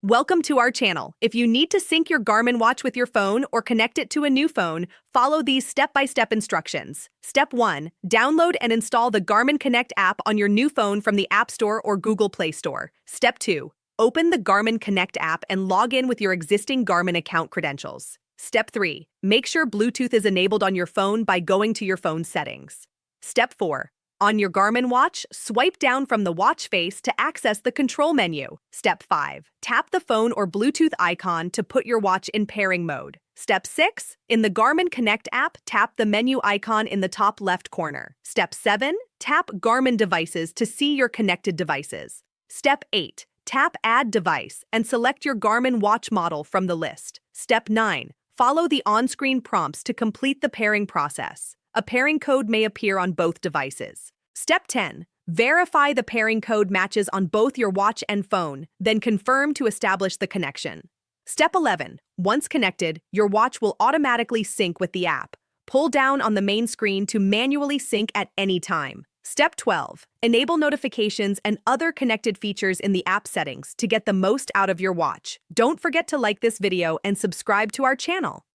Welcome to our channel. If you need to sync your Garmin watch with your phone or connect it to a new phone, follow these step-by-step instructions. Step 1. Download and install the Garmin Connect app on your new phone from the App Store or Google Play Store. Step 2. Open the Garmin Connect app and log in with your existing Garmin account credentials. Step 3. Make sure Bluetooth is enabled on your phone by going to your phone settings. Step 4. On your Garmin watch, swipe down from the watch face to access the control menu. Step 5. Tap the phone or Bluetooth icon to put your watch in pairing mode. Step 6. In the Garmin Connect app, tap the menu icon in the top left corner. Step 7. Tap Garmin Devices to see your connected devices. Step 8. Tap Add Device and select your Garmin watch model from the list. Step 9. Follow the on-screen prompts to complete the pairing process. A pairing code may appear on both devices. Step 10. Verify the pairing code matches on both your watch and phone, then confirm to establish the connection. Step 11. Once connected, your watch will automatically sync with the app. Pull down on the main screen to manually sync at any time. Step 12. Enable notifications and other connected features in the app settings to get the most out of your watch. Don't forget to like this video and subscribe to our channel.